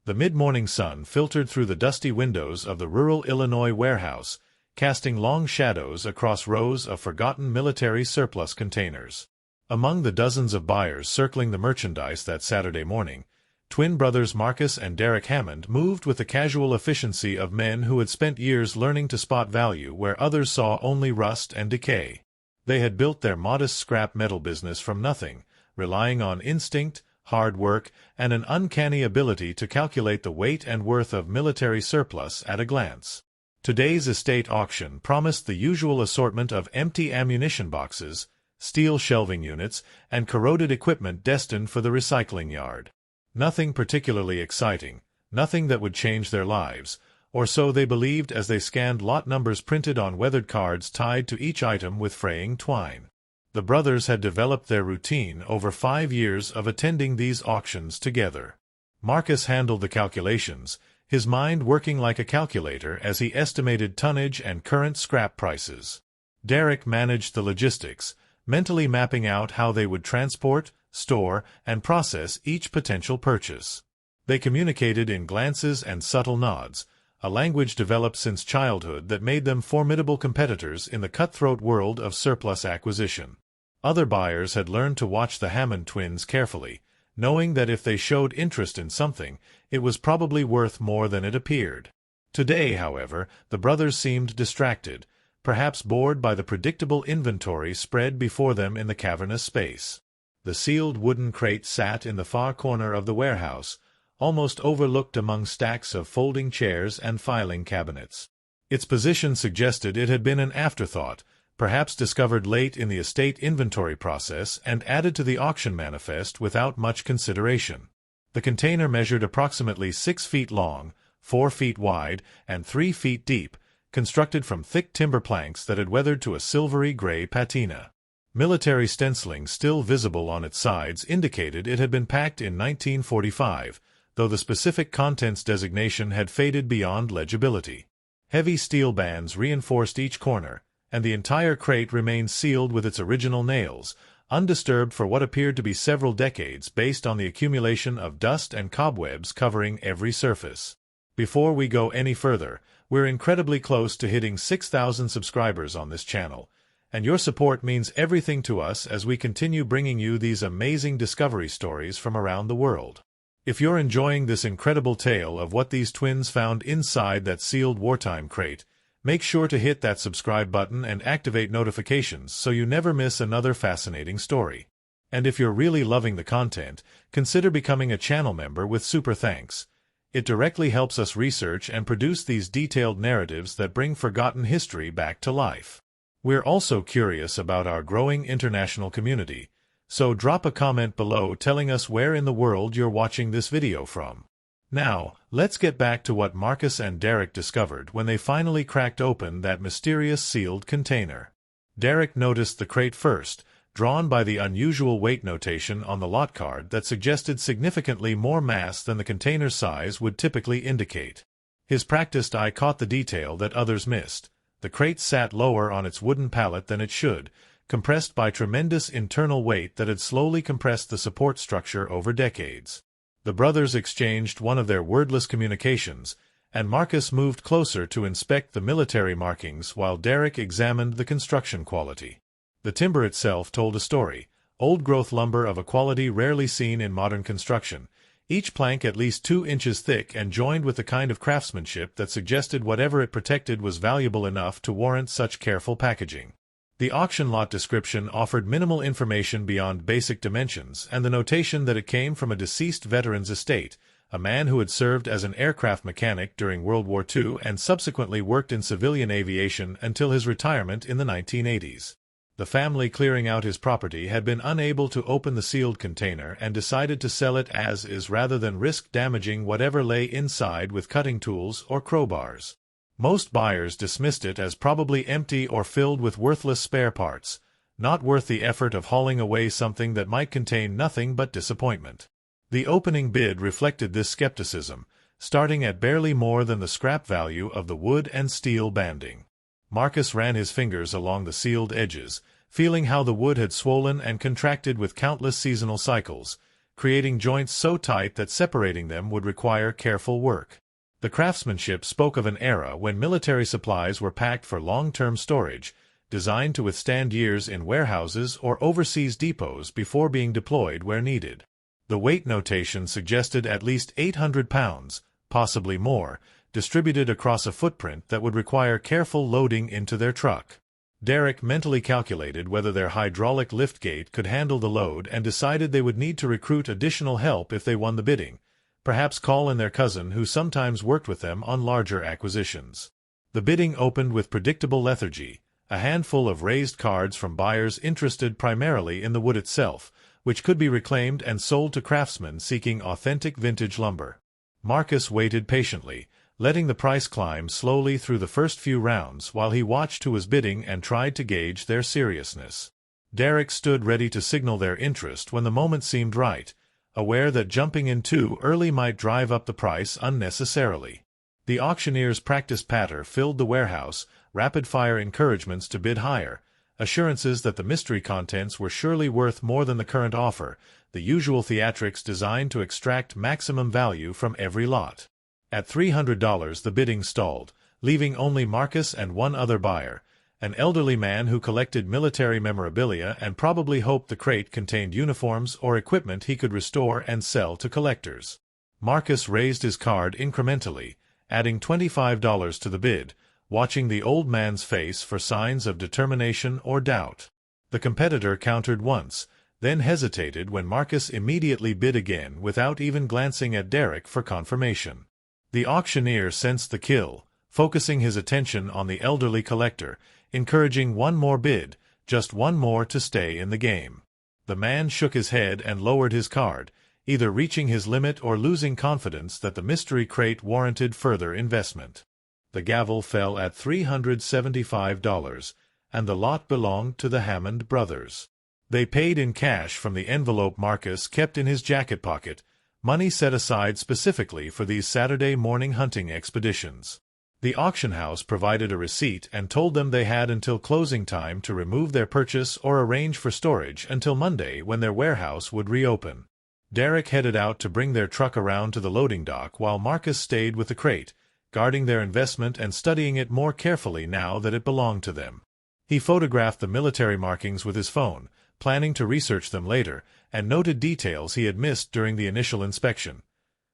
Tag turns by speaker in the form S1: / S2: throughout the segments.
S1: The mid-morning sun filtered through the dusty windows of the rural Illinois warehouse, casting long shadows across rows of forgotten military surplus containers. Among the dozens of buyers circling the merchandise that Saturday morning, twin brothers Marcus and Derek Hammond moved with the casual efficiency of men who had spent years learning to spot value where others saw only rust and decay. They had built their modest scrap metal business from nothing, relying on instinct, hard work, and an uncanny ability to calculate the weight and worth of military surplus at a glance. Today's estate auction promised the usual assortment of empty ammunition boxes, steel shelving units, and corroded equipment destined for the recycling yard. Nothing particularly exciting, nothing that would change their lives, or so they believed as they scanned lot numbers printed on weathered cards tied to each item with fraying twine. The brothers had developed their routine over 5 years of attending these auctions together. Marcus handled the calculations, his mind working like a calculator as he estimated tonnage and current scrap prices. Derek managed the logistics, mentally mapping out how they would transport, store, and process each potential purchase. They communicated in glances and subtle nods, a language developed since childhood that made them formidable competitors in the cutthroat world of surplus acquisition. Other buyers had learned to watch the Hammond twins carefully, knowing that if they showed interest in something, it was probably worth more than it appeared. Today, however, the brothers seemed distracted, perhaps bored by the predictable inventory spread before them in the cavernous space. The sealed wooden crate sat in the far corner of the warehouse, almost overlooked among stacks of folding chairs and filing cabinets. Its position suggested it had been an afterthought, perhaps discovered late in the estate inventory process and added to the auction manifest without much consideration. The container measured approximately 6 feet long, 4 feet wide, and 3 feet deep, constructed from thick timber planks that had weathered to a silvery gray patina. Military stenciling still visible on its sides indicated it had been packed in 1945, though the specific contents designation had faded beyond legibility. Heavy steel bands reinforced each corner, and the entire crate remained sealed with its original nails, undisturbed for what appeared to be several decades based on the accumulation of dust and cobwebs covering every surface. Before we go any further, we're incredibly close to hitting 6,000 subscribers on this channel, and your support means everything to us as we continue bringing you these amazing discovery stories from around the world. If you're enjoying this incredible tale of what these twins found inside that sealed wartime crate, make sure to hit that subscribe button and activate notifications so you never miss another fascinating story. And if you're really loving the content, consider becoming a channel member with super thanks. It directly helps us research and produce these detailed narratives that bring forgotten history back to life. We're also curious about our growing international community, so drop a comment below telling us where in the world you're watching this video from. Now, let's get back to what Marcus and Derek discovered when they finally cracked open that mysterious sealed container. Derek noticed the crate first, drawn by the unusual weight notation on the lot card that suggested significantly more mass than the container's size would typically indicate. His practiced eye caught the detail that others missed. The crate sat lower on its wooden pallet than it should, compressed by tremendous internal weight that had slowly compressed the support structure over decades. The brothers exchanged one of their wordless communications, and Marcus moved closer to inspect the military markings while Derek examined the construction quality. The timber itself told a story, old-growth lumber of a quality rarely seen in modern construction, each plank at least 2 inches thick and joined with the kind of craftsmanship that suggested whatever it protected was valuable enough to warrant such careful packaging. The auction lot description offered minimal information beyond basic dimensions and the notation that it came from a deceased veteran's estate, a man who had served as an aircraft mechanic during World War II and subsequently worked in civilian aviation until his retirement in the 1980s. The family clearing out his property had been unable to open the sealed container and decided to sell it as is rather than risk damaging whatever lay inside with cutting tools or crowbars. Most buyers dismissed it as probably empty or filled with worthless spare parts, not worth the effort of hauling away something that might contain nothing but disappointment. The opening bid reflected this skepticism, starting at barely more than the scrap value of the wood and steel banding. Marcus ran his fingers along the sealed edges, feeling how the wood had swollen and contracted with countless seasonal cycles, creating joints so tight that separating them would require careful work. The craftsmanship spoke of an era when military supplies were packed for long-term storage, designed to withstand years in warehouses or overseas depots before being deployed where needed. The weight notation suggested at least 800 pounds, possibly more, distributed across a footprint that would require careful loading into their truck. Derek mentally calculated whether their hydraulic liftgate could handle the load and decided they would need to recruit additional help if they won the bidding, perhaps call in their cousin who sometimes worked with them on larger acquisitions. The bidding opened with predictable lethargy, a handful of raised cards from buyers interested primarily in the wood itself, which could be reclaimed and sold to craftsmen seeking authentic vintage lumber. Marcus waited patiently, letting the price climb slowly through the first few rounds while he watched who was bidding and tried to gauge their seriousness. Derek stood ready to signal their interest when the moment seemed right, aware that jumping in too early might drive up the price unnecessarily. The auctioneer's practice patter filled the warehouse, rapid-fire encouragements to bid higher, assurances that the mystery contents were surely worth more than the current offer, the usual theatrics designed to extract maximum value from every lot. At $300 the bidding stalled, leaving only Marcus and one other buyer, an elderly man who collected military memorabilia and probably hoped the crate contained uniforms or equipment he could restore and sell to collectors. Marcus raised his card incrementally, adding $25 to the bid, watching the old man's face for signs of determination or doubt. The competitor countered once, then hesitated when Marcus immediately bid again without even glancing at Derek for confirmation. The auctioneer sensed the kill, focusing his attention on the elderly collector, encouraging one more bid, just one more to stay in the game. The man shook his head and lowered his card, either reaching his limit or losing confidence that the mystery crate warranted further investment. The gavel fell at $375, and the lot belonged to the Hammond brothers. They paid in cash from the envelope Marcus kept in his jacket pocket, money set aside specifically for these Saturday morning hunting expeditions. The auction house provided a receipt and told them they had until closing time to remove their purchase or arrange for storage until Monday when their warehouse would reopen. Derek headed out to bring their truck around to the loading dock while Marcus stayed with the crate, guarding their investment and studying it more carefully now that it belonged to them. He photographed the military markings with his phone, planning to research them later, and noted details he had missed during the initial inspection.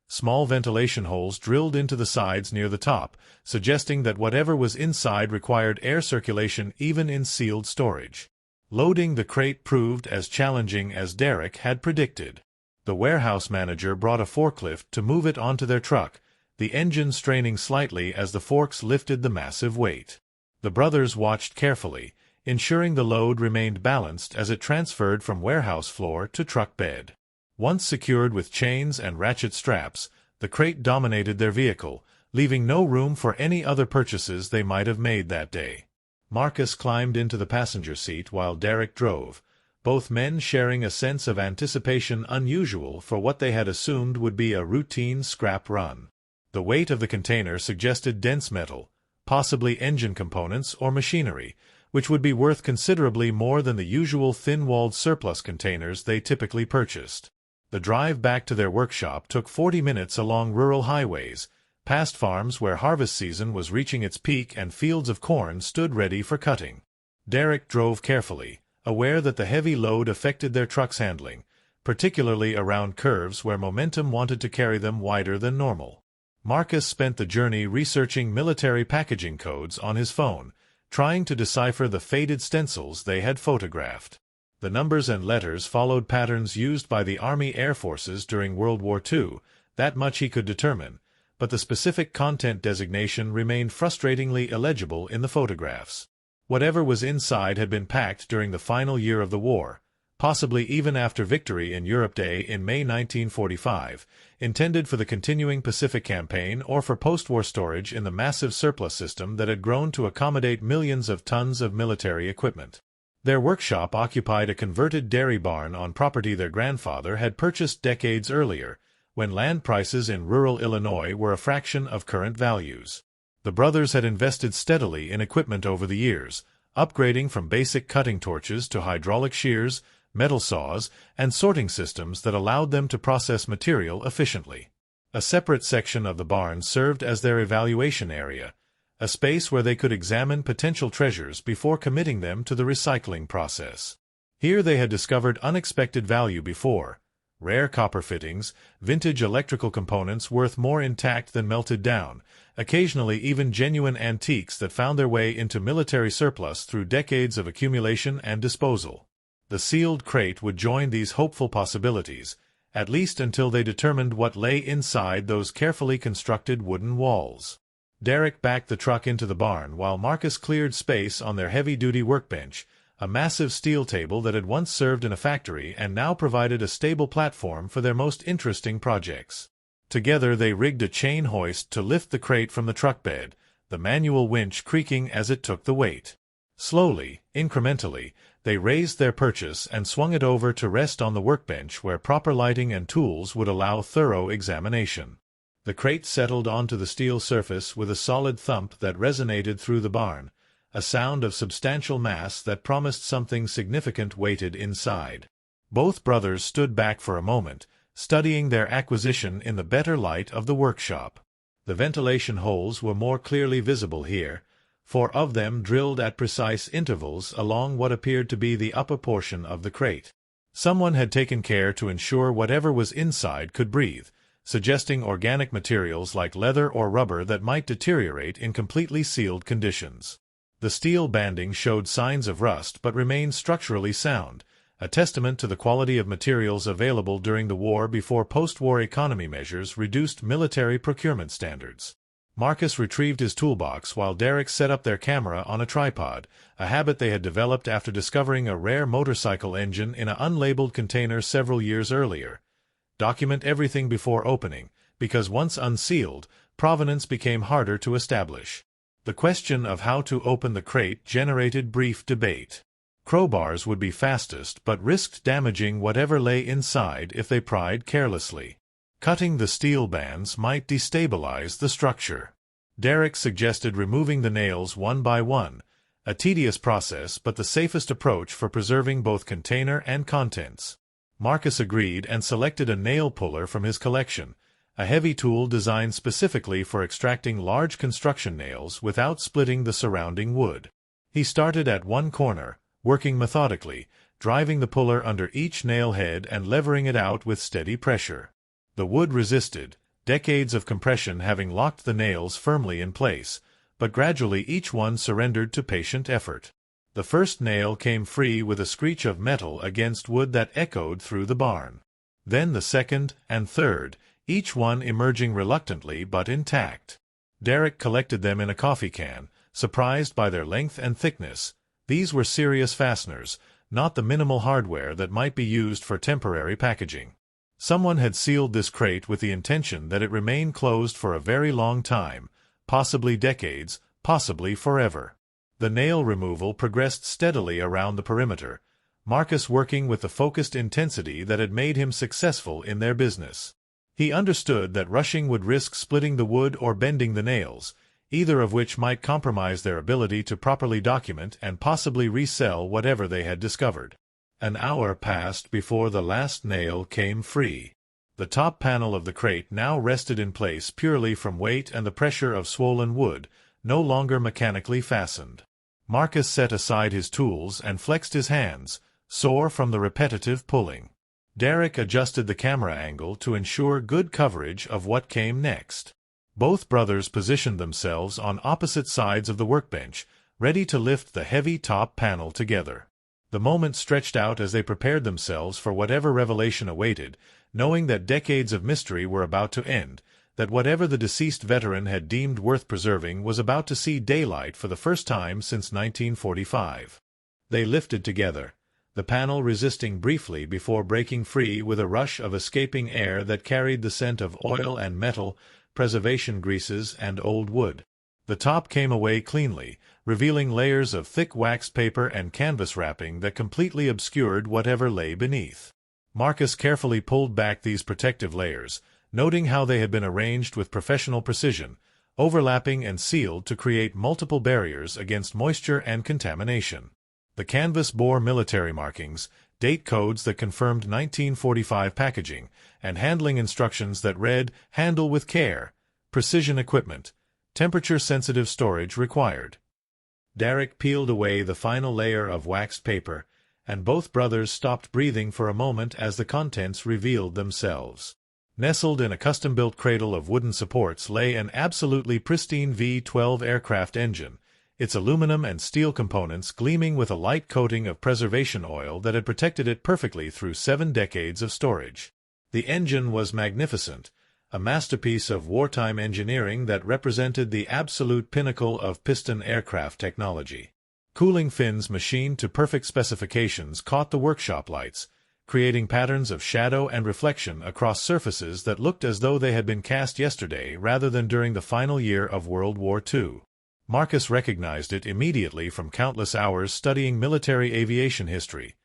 S1: Small ventilation holes drilled into the sides near the top, suggesting that whatever was inside required air circulation even in sealed storage. Loading the crate proved as challenging as Derek had predicted. The warehouse manager brought a forklift to move it onto their truck, the engine straining slightly as the forks lifted the massive weight. The brothers watched carefully, ensuring the load remained balanced as it transferred from warehouse floor to truck bed. Once secured with chains and ratchet straps, the crate dominated their vehicle, leaving no room for any other purchases they might have made that day. Marcus climbed into the passenger seat while Derek drove, both men sharing a sense of anticipation unusual for what they had assumed would be a routine scrap run. The weight of the container suggested dense metal, possibly engine components or machinery, which would be worth considerably more than the usual thin-walled surplus containers they typically purchased. The drive back to their workshop took 40 minutes along rural highways, past farms where harvest season was reaching its peak and fields of corn stood ready for cutting. Derek drove carefully, aware that the heavy load affected their truck's handling, particularly around curves where momentum wanted to carry them wider than normal. Marcus spent the journey researching military packaging codes on his phone, trying to decipher the faded stencils they had photographed. The numbers and letters followed patterns used by the Army Air Forces during World War II, that much he could determine, but the specific content designation remained frustratingly illegible in the photographs. Whatever was inside had been packed during the final year of the war, possibly even after victory in Europe Day in May 1945, intended for the continuing Pacific Campaign or for post-war storage in the massive surplus system that had grown to accommodate millions of tons of military equipment. Their workshop occupied a converted dairy barn on property their grandfather had purchased decades earlier, when land prices in rural Illinois were a fraction of current values. The brothers had invested steadily in equipment over the years, upgrading from basic cutting torches to hydraulic shears, metal saws, and sorting systems that allowed them to process material efficiently. A separate section of the barn served as their evaluation area, a space where they could examine potential treasures before committing them to the recycling process. Here they had discovered unexpected value before: rare copper fittings, vintage electrical components worth more intact than melted down, occasionally even genuine antiques that found their way into military surplus through decades of accumulation and disposal. The sealed crate would join these hopeful possibilities, at least until they determined what lay inside those carefully constructed wooden walls. Derek backed the truck into the barn while Marcus cleared space on their heavy-duty workbench, a massive steel table that had once served in a factory and now provided a stable platform for their most interesting projects. Together they rigged a chain hoist to lift the crate from the truck bed, the manual winch creaking as it took the weight. Slowly, incrementally, they raised their purchase and swung it over to rest on the workbench where proper lighting and tools would allow thorough examination. The crate settled onto the steel surface with a solid thump that resonated through the barn, a sound of substantial mass that promised something significant waited inside. Both brothers stood back for a moment, studying their acquisition in the better light of the workshop. The ventilation holes were more clearly visible here, 4 of them drilled at precise intervals along what appeared to be the upper portion of the crate. Someone had taken care to ensure whatever was inside could breathe, suggesting organic materials like leather or rubber that might deteriorate in completely sealed conditions. The steel banding showed signs of rust but remained structurally sound, a testament to the quality of materials available during the war before post-war economy measures reduced military procurement standards. Marcus retrieved his toolbox while Derek set up their camera on a tripod, a habit they had developed after discovering a rare motorcycle engine in an unlabeled container several years earlier. Document everything before opening, because once unsealed, provenance became harder to establish. The question of how to open the crate generated brief debate. Crowbars would be fastest but risked damaging whatever lay inside if they pried carelessly. Cutting the steel bands might destabilize the structure. Derek suggested removing the nails one by one, a tedious process but the safest approach for preserving both container and contents. Marcus agreed and selected a nail puller from his collection, a heavy tool designed specifically for extracting large construction nails without splitting the surrounding wood. He started at one corner, working methodically, driving the puller under each nail head and levering it out with steady pressure. The wood resisted, decades of compression having locked the nails firmly in place, but gradually each one surrendered to patient effort. The first nail came free with a screech of metal against wood that echoed through the barn. Then the second and third, each one emerging reluctantly but intact. Derek collected them in a coffee can, surprised by their length and thickness. These were serious fasteners, not the minimal hardware that might be used for temporary packaging. Someone had sealed this crate with the intention that it remain closed for a very long time, possibly decades, possibly forever. The nail removal progressed steadily around the perimeter, Marcus working with the focused intensity that had made him successful in their business. He understood that rushing would risk splitting the wood or bending the nails, either of which might compromise their ability to properly document and possibly resell whatever they had discovered. An hour passed before the last nail came free. The top panel of the crate now rested in place purely from weight and the pressure of swollen wood, no longer mechanically fastened. Marcus set aside his tools and flexed his hands, sore from the repetitive pulling. Derek adjusted the camera angle to ensure good coverage of what came next. Both brothers positioned themselves on opposite sides of the workbench, ready to lift the heavy top panel together. The moment stretched out as they prepared themselves for whatever revelation awaited, knowing that decades of mystery were about to end, that whatever the deceased veteran had deemed worth preserving was about to see daylight for the first time since 1945. They lifted together, the panel resisting briefly before breaking free with a rush of escaping air that carried the scent of oil and metal, preservation greases, and old wood. The top came away cleanly, revealing layers of thick waxed paper and canvas wrapping that completely obscured whatever lay beneath. Marcus carefully pulled back these protective layers, noting how they had been arranged with professional precision, overlapping and sealed to create multiple barriers against moisture and contamination. The canvas bore military markings, date codes that confirmed 1945 packaging, and handling instructions that read, "Handle with care, precision equipment, temperature-sensitive storage required." Derek peeled away the final layer of waxed paper, and both brothers stopped breathing for a moment as the contents revealed themselves. Nestled in a custom-built cradle of wooden supports lay an absolutely pristine V12 aircraft engine, its aluminum and steel components gleaming with a light coating of preservation oil that had protected it perfectly through 7 decades of storage. The engine was magnificent, a masterpiece of wartime engineering that represented the absolute pinnacle of piston aircraft technology. Cooling fins machined to perfect specifications caught the workshop lights, creating patterns of shadow and reflection across surfaces that looked as though they had been cast yesterday rather than during the final year of World War II. Marcus recognized it immediately from countless hours studying military aviation history.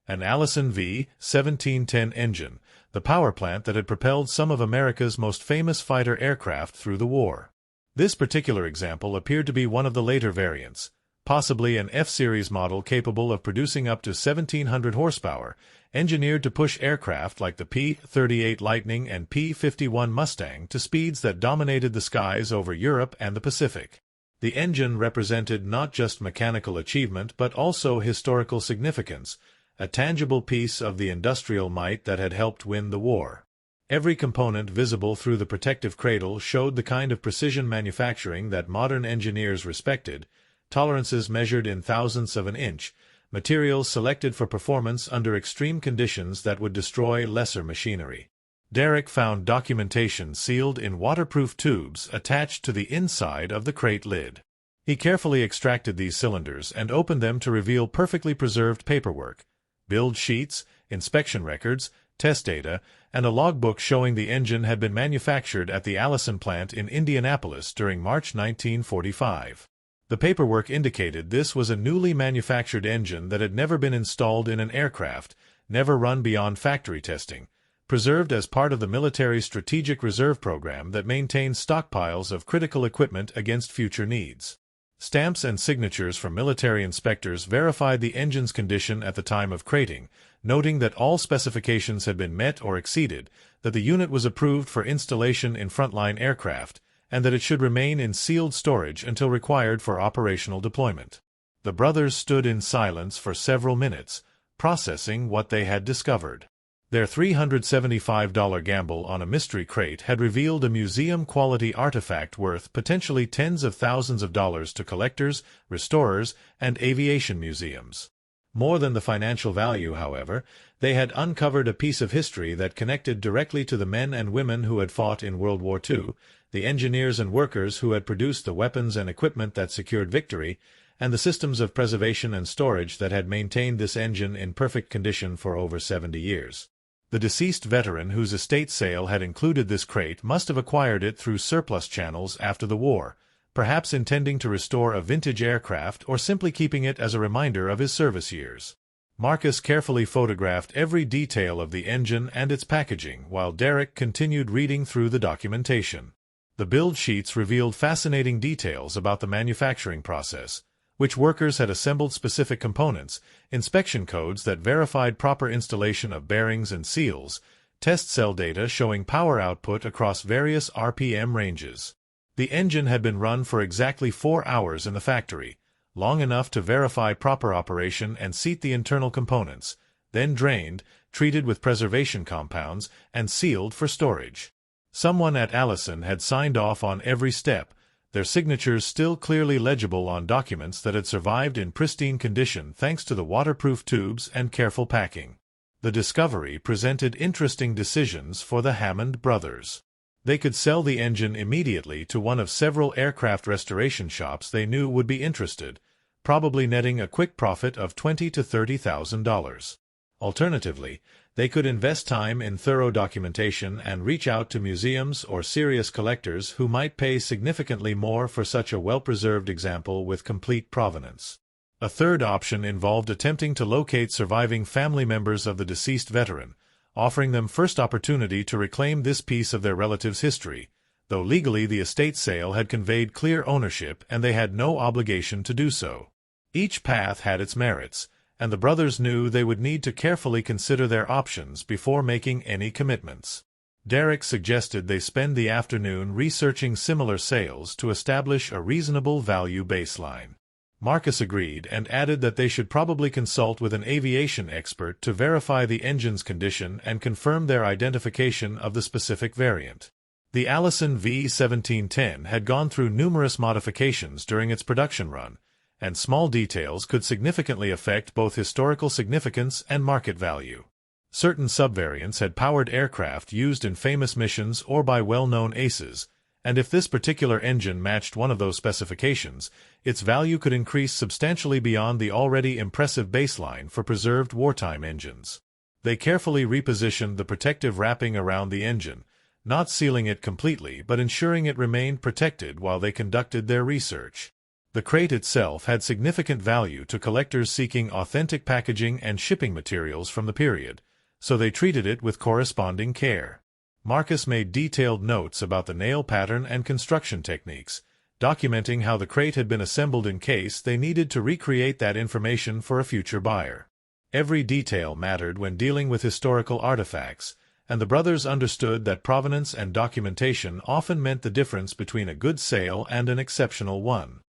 S1: An Allison V-1710 engine, the power plant that had propelled some of America's most famous fighter aircraft through the war. This particular example appeared to be one of the later variants, possibly an F-series model capable of producing up to 1,700 horsepower, engineered to push aircraft like the P-38 Lightning and P-51 Mustang to speeds that dominated the skies over Europe and the Pacific. The engine represented not just mechanical achievement but also historical significance, a tangible piece of the industrial might that had helped win the war. Every component visible through the protective cradle showed the kind of precision manufacturing that modern engineers respected, tolerances measured in thousandths of an inch, materials selected for performance under extreme conditions that would destroy lesser machinery. Derek found documentation sealed in waterproof tubes attached to the inside of the crate lid. He carefully extracted these cylinders and opened them to reveal perfectly preserved paperwork, build sheets, inspection records, test data, and a logbook showing the engine had been manufactured at the Allison plant in Indianapolis during March 1945. The paperwork indicated this was a newly manufactured engine that had never been installed in an aircraft, never run beyond factory testing, preserved as part of the military's strategic reserve program that maintained stockpiles of critical equipment against future needs. Stamps and signatures from military inspectors verified the engine's condition at the time of crating, noting that all specifications had been met or exceeded, that the unit was approved for installation in frontline aircraft, and that it should remain in sealed storage until required for operational deployment. The brothers stood in silence for several minutes, processing what they had discovered. Their $375 gamble on a mystery crate had revealed a museum-quality artifact worth potentially tens of thousands of dollars to collectors, restorers, and aviation museums. More than the financial value, however, they had uncovered a piece of history that connected directly to the men and women who had fought in World War II, the engineers and workers who had produced the weapons and equipment that secured victory, and the systems of preservation and storage that had maintained this engine in perfect condition for over 70 years. The deceased veteran whose estate sale had included this crate must have acquired it through surplus channels after the war, perhaps intending to restore a vintage aircraft or simply keeping it as a reminder of his service years. Marcus carefully photographed every detail of the engine and its packaging while Derek continued reading through the documentation. The build sheets revealed fascinating details about the manufacturing process, which workers had assembled specific components, inspection codes that verified proper installation of bearings and seals, test cell data showing power output across various RPM ranges. The engine had been run for exactly 4 hours in the factory, long enough to verify proper operation and seat the internal components, then drained, treated with preservation compounds, and sealed for storage. Someone at Allison had signed off on every step, their signatures still clearly legible on documents that had survived in pristine condition thanks to the waterproof tubes and careful packing. The discovery presented interesting decisions for the Hammond brothers. They could sell the engine immediately to one of several aircraft restoration shops they knew would be interested, probably netting a quick profit of $20,000 to $30,000. Alternatively, they could invest time in thorough documentation and reach out to museums or serious collectors who might pay significantly more for such a well-preserved example with complete provenance. A third option involved attempting to locate surviving family members of the deceased veteran, offering them first opportunity to reclaim this piece of their relative's history, though legally the estate sale had conveyed clear ownership and they had no obligation to do so. Each path had its merits, and the brothers knew they would need to carefully consider their options before making any commitments. Derek suggested they spend the afternoon researching similar sales to establish a reasonable value baseline. Marcus agreed and added that they should probably consult with an aviation expert to verify the engine's condition and confirm their identification of the specific variant. The Allison V1710 had gone through numerous modifications during its production run, and small details could significantly affect both historical significance and market value. Certain subvariants had powered aircraft used in famous missions or by well-known aces, and if this particular engine matched one of those specifications, its value could increase substantially beyond the already impressive baseline for preserved wartime engines. They carefully repositioned the protective wrapping around the engine, not sealing it completely but ensuring it remained protected while they conducted their research. The crate itself had significant value to collectors seeking authentic packaging and shipping materials from the period, so they treated it with corresponding care. Marcus made detailed notes about the nail pattern and construction techniques, documenting how the crate had been assembled in case they needed to recreate that information for a future buyer. Every detail mattered when dealing with historical artifacts, and the brothers understood that provenance and documentation often meant the difference between a good sale and an exceptional one.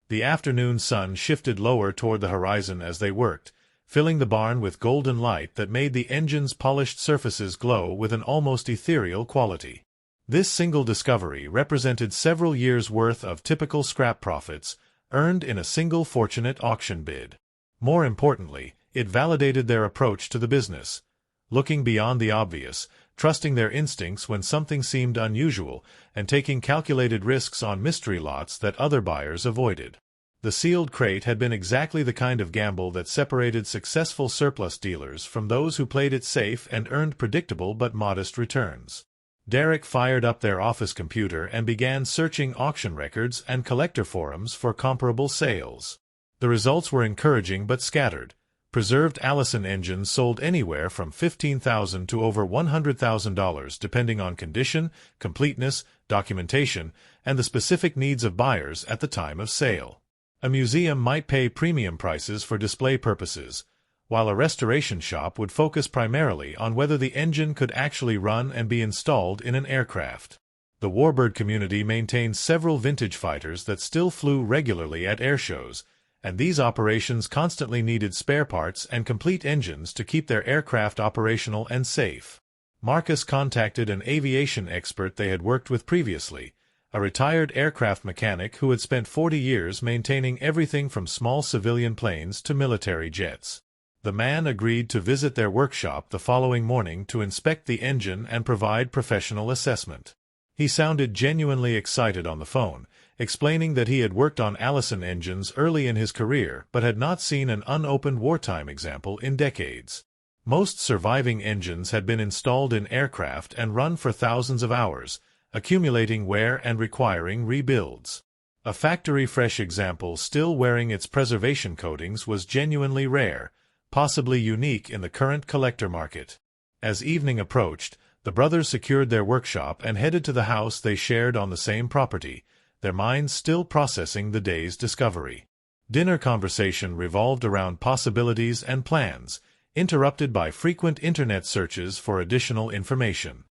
S1: The afternoon sun shifted lower toward the horizon as they worked, filling the barn with golden light that made the engine's polished surfaces glow with an almost ethereal quality. This single discovery represented several years' worth of typical scrap profits, earned in a single fortunate auction bid. More importantly, it validated their approach to the business, looking beyond the obvious, trusting their instincts when something seemed unusual, and taking calculated risks on mystery lots that other buyers avoided. The sealed crate had been exactly the kind of gamble that separated successful surplus dealers from those who played it safe and earned predictable but modest returns. Derek fired up their office computer and began searching auction records and collector forums for comparable sales. The results were encouraging but scattered. Preserved Allison engines sold anywhere from $15,000 to over $100,000 depending on condition, completeness, documentation, and the specific needs of buyers at the time of sale. A museum might pay premium prices for display purposes, while a restoration shop would focus primarily on whether the engine could actually run and be installed in an aircraft. The warbird community maintained several vintage fighters that still flew regularly at airshows, and these operations constantly needed spare parts and complete engines to keep their aircraft operational and safe. Marcus contacted an aviation expert they had worked with previously, a retired aircraft mechanic who had spent 40 years maintaining everything from small civilian planes to military jets. The man agreed to visit their workshop the following morning to inspect the engine and provide professional assessment. He sounded genuinely excited on the phone, explaining that he had worked on Allison engines early in his career but had not seen an unopened wartime example in decades. Most surviving engines had been installed in aircraft and run for thousands of hours, accumulating wear and requiring rebuilds. A factory-fresh example still wearing its preservation coatings was genuinely rare, possibly unique in the current collector market. As evening approached, the brothers secured their workshop and headed to the house they shared on the same property, their minds still processing the day's discovery. Dinner conversation revolved around possibilities and plans, interrupted by frequent internet searches for additional information.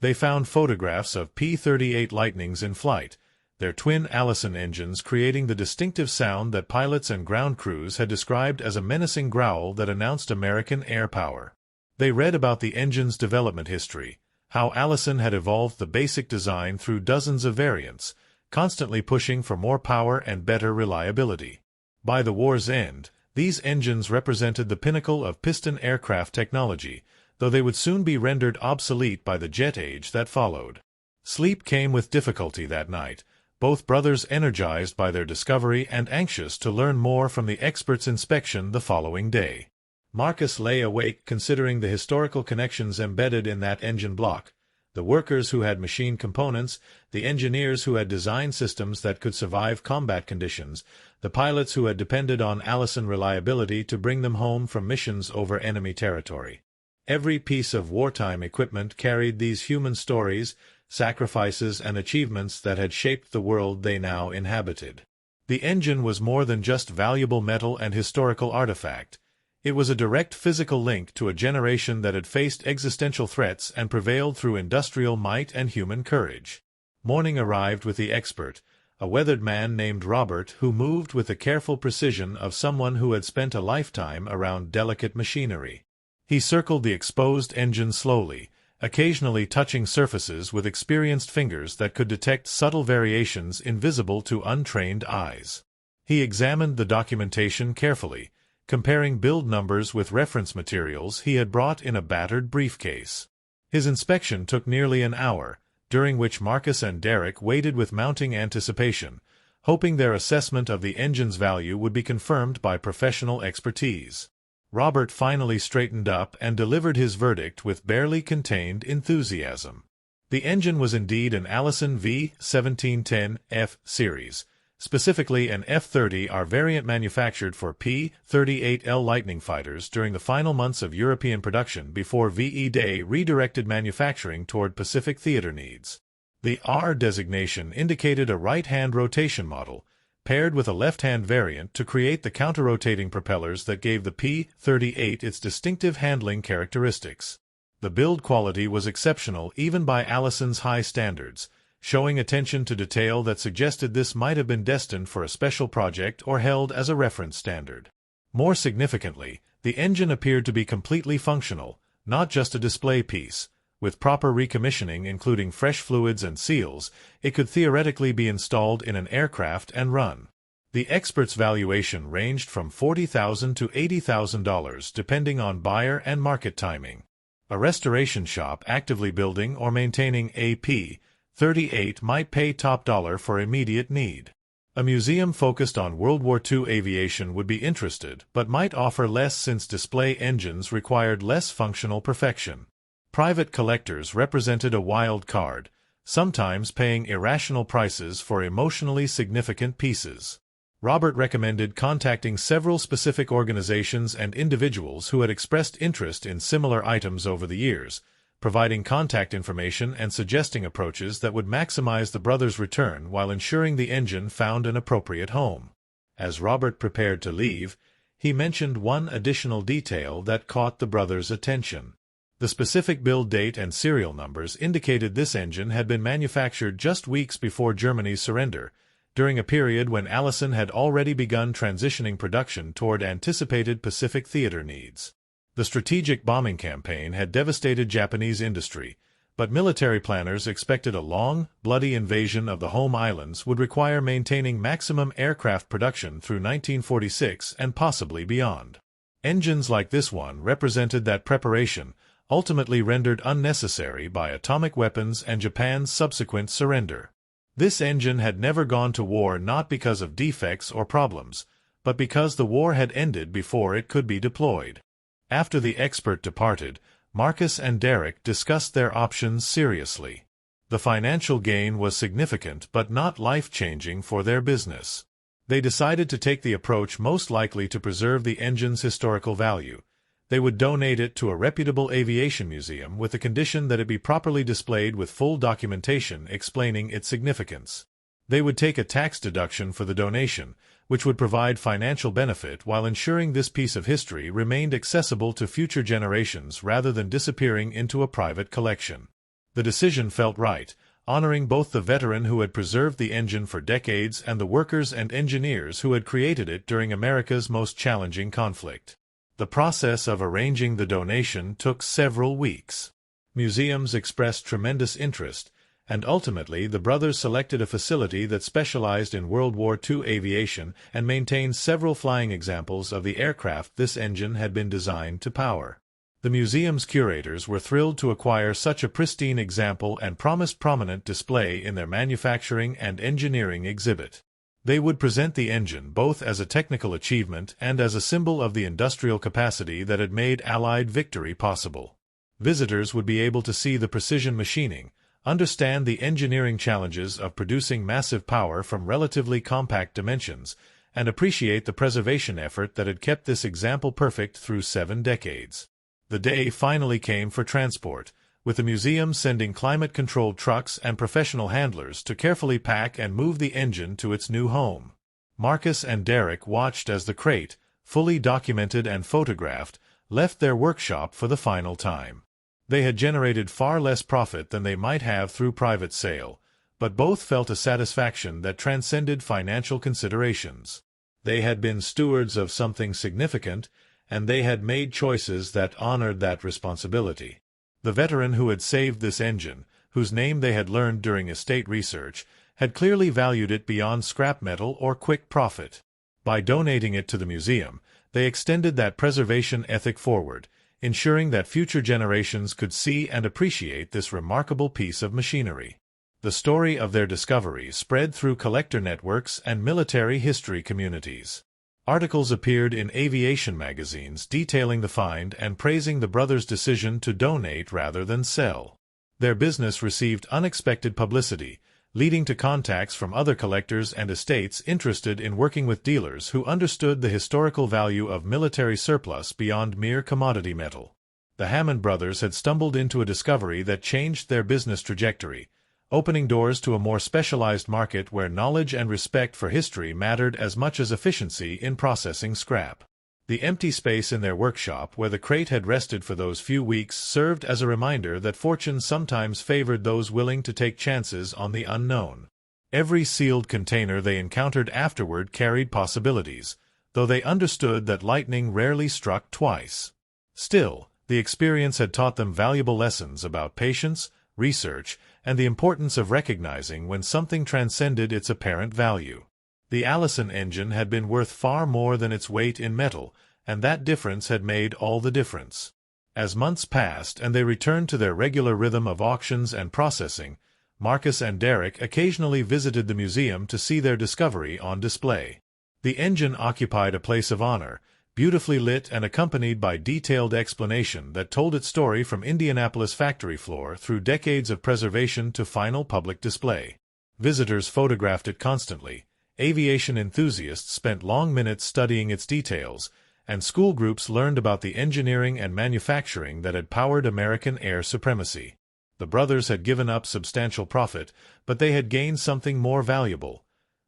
S1: They found photographs of P-38 Lightnings in flight, their twin Allison engines creating the distinctive sound that pilots and ground crews had described as a menacing growl that announced American air power. They read about the engine's development history, how Allison had evolved the basic design through dozens of variants, constantly pushing for more power and better reliability. By the war's end, these engines represented the pinnacle of piston aircraft technology, though they would soon be rendered obsolete by the jet age that followed. Sleep came with difficulty that night, both brothers energized by their discovery and anxious to learn more from the expert's inspection the following day. Marcus lay awake considering the historical connections embedded in that engine block, the workers who had machined components, the engineers who had designed systems that could survive combat conditions, the pilots who had depended on Allison reliability to bring them home from missions over enemy territory. Every piece of wartime equipment carried these human stories, sacrifices, and achievements that had shaped the world they now inhabited. The engine was more than just valuable metal and historical artifact. It was a direct physical link to a generation that had faced existential threats and prevailed through industrial might and human courage. Morning arrived with the expert, a weathered man named Robert who moved with the careful precision of someone who had spent a lifetime around delicate machinery. He circled the exposed engine slowly, occasionally touching surfaces with experienced fingers that could detect subtle variations invisible to untrained eyes. He examined the documentation carefully, comparing build numbers with reference materials he had brought in a battered briefcase. His inspection took nearly an hour, during which Marcus and Derek waited with mounting anticipation, hoping their assessment of the engine's value would be confirmed by professional expertise. Robert finally straightened up and delivered his verdict with barely contained enthusiasm. The engine was indeed an Allison V1710 F series, specifically an F-30R variant manufactured for P-38L Lightning fighters during the final months of European production before VE Day redirected manufacturing toward Pacific theater needs. The R designation indicated a right-hand rotation model, paired with a left-hand variant to create the counter-rotating propellers that gave the P-38 its distinctive handling characteristics. The build quality was exceptional even by Allison's high standards, showing attention to detail that suggested this might have been destined for a special project or held as a reference standard. More significantly, the engine appeared to be completely functional, not just a display piece. With proper recommissioning including fresh fluids and seals, it could theoretically be installed in an aircraft and run. The expert's valuation ranged from $40,000 to $80,000 depending on buyer and market timing. A restoration shop actively building or maintaining a P-38 might pay top dollar for immediate need. A museum focused on World War II aviation would be interested, but might offer less since display engines required less functional perfection. Private collectors represented a wild card, sometimes paying irrational prices for emotionally significant pieces. Robert recommended contacting several specific organizations and individuals who had expressed interest in similar items over the years, providing contact information and suggesting approaches that would maximize the brothers' return while ensuring the engine found an appropriate home. As Robert prepared to leave, he mentioned one additional detail that caught the brothers' attention. The specific build date and serial numbers indicated this engine had been manufactured just weeks before Germany's surrender, during a period when Allison had already begun transitioning production toward anticipated Pacific theater needs. The strategic bombing campaign had devastated Japanese industry, but military planners expected a long, bloody invasion of the home islands would require maintaining maximum aircraft production through 1946 and possibly beyond. Engines like this one represented that preparation, ultimately rendered unnecessary by atomic weapons and Japan's subsequent surrender. This engine had never gone to war not because of defects or problems, but because the war had ended before it could be deployed. After the expert departed, Marcus and Derek discussed their options seriously. The financial gain was significant but not life-changing for their business. They decided to take the approach most likely to preserve the engine's historical value. They would donate it to a reputable aviation museum with the condition that it be properly displayed with full documentation explaining its significance. They would take a tax deduction for the donation, which would provide financial benefit while ensuring this piece of history remained accessible to future generations rather than disappearing into a private collection. The decision felt right, honoring both the veteran who had preserved the engine for decades and the workers and engineers who had created it during America's most challenging conflict. The process of arranging the donation took several weeks. Museums expressed tremendous interest, and ultimately the brothers selected a facility that specialized in World War II aviation and maintained several flying examples of the aircraft this engine had been designed to power. The museum's curators were thrilled to acquire such a pristine example and promised prominent display in their manufacturing and engineering exhibit. They would present the engine both as a technical achievement and as a symbol of the industrial capacity that had made Allied victory possible. Visitors would be able to see the precision machining, understand the engineering challenges of producing massive power from relatively compact dimensions, and appreciate the preservation effort that had kept this example perfect through 7 decades. The day finally came for transport, with the museum sending climate-controlled trucks and professional handlers to carefully pack and move the engine to its new home. Marcus and Derek watched as the crate, fully documented and photographed, left their workshop for the final time. They had generated far less profit than they might have through private sale, but both felt a satisfaction that transcended financial considerations. They had been stewards of something significant, and they had made choices that honored that responsibility. The veteran who had saved this engine, whose name they had learned during estate research, had clearly valued it beyond scrap metal or quick profit. By donating it to the museum, they extended that preservation ethic forward, ensuring that future generations could see and appreciate this remarkable piece of machinery. The story of their discovery spread through collector networks and military history communities. Articles appeared in aviation magazines detailing the find and praising the brothers' decision to donate rather than sell. Their business received unexpected publicity, leading to contacts from other collectors and estates interested in working with dealers who understood the historical value of military surplus beyond mere commodity metal. The Hammond brothers had stumbled into a discovery that changed their business trajectory, opening doors to a more specialized market where knowledge and respect for history mattered as much as efficiency in processing scrap. The empty space in their workshop where the crate had rested for those few weeks served as a reminder that fortune sometimes favored those willing to take chances on the unknown. Every sealed container they encountered afterward carried possibilities, though they understood that lightning rarely struck twice. Still, the experience had taught them valuable lessons about patience, research, and the importance of recognizing when something transcended its apparent value. The Allison engine had been worth far more than its weight in metal, and that difference had made all the difference. As months passed and they returned to their regular rhythm of auctions and processing, Marcus and Derek occasionally visited the museum to see their discovery on display. The engine occupied a place of honor, beautifully lit and accompanied by detailed explanation that told its story from Indianapolis factory floor through decades of preservation to final public display. Visitors photographed it constantly, aviation enthusiasts spent long minutes studying its details, and school groups learned about the engineering and manufacturing that had powered American air supremacy. The brothers had given up substantial profit, but they had gained something more valuable: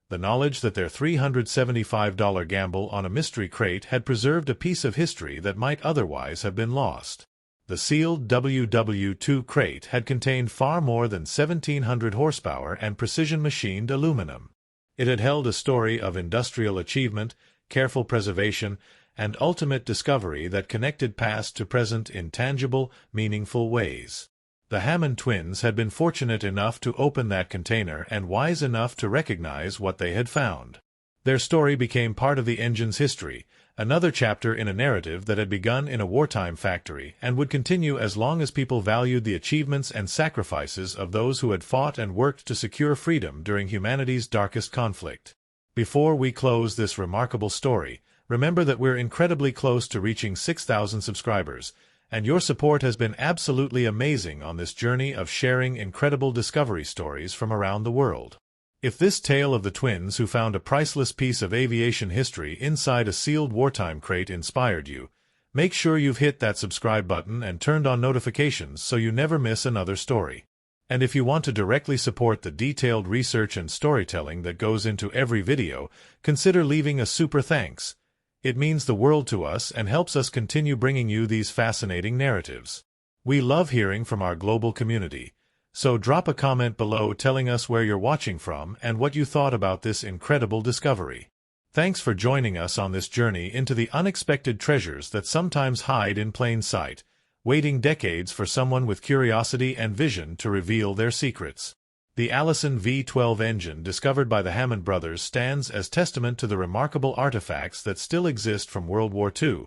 S1: the knowledge that their $375 gamble on a mystery crate had preserved a piece of history that might otherwise have been lost. The sealed WW2 crate had contained far more than 1,700 horsepower and precision-machined aluminum. It had held a story of industrial achievement, careful preservation, and ultimate discovery that connected past to present in tangible, meaningful ways. The Hammond twins had been fortunate enough to open that container and wise enough to recognize what they had found. Their story became part of the engine's history, another chapter in a narrative that had begun in a wartime factory and would continue as long as people valued the achievements and sacrifices of those who had fought and worked to secure freedom during humanity's darkest conflict. Before we close this remarkable story, remember that we're incredibly close to reaching 6,000 subscribers, and your support has been absolutely amazing on this journey of sharing incredible discovery stories from around the world. If this tale of the twins who found a priceless piece of aviation history inside a sealed wartime crate inspired you, make sure you've hit that subscribe button and turned on notifications so you never miss another story. And if you want to directly support the detailed research and storytelling that goes into every video, consider leaving a super thanks. It means the world to us and helps us continue bringing you these fascinating narratives. We love hearing from our global community, so drop a comment below telling us where you're watching from and what you thought about this incredible discovery. Thanks for joining us on this journey into the unexpected treasures that sometimes hide in plain sight, waiting decades for someone with curiosity and vision to reveal their secrets. The Allison V12 engine discovered by the Hammond brothers stands as testament to the remarkable artifacts that still exist from World War II,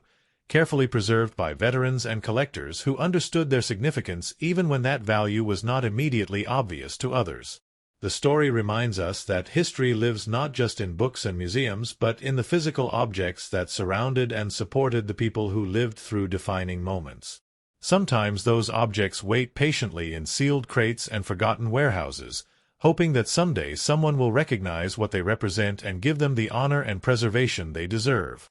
S1: carefully preserved by veterans and collectors who understood their significance even when that value was not immediately obvious to others. The story reminds us that history lives not just in books and museums but in the physical objects that surrounded and supported the people who lived through defining moments. Sometimes those objects wait patiently in sealed crates and forgotten warehouses, hoping that someday someone will recognize what they represent and give them the honor and preservation they deserve.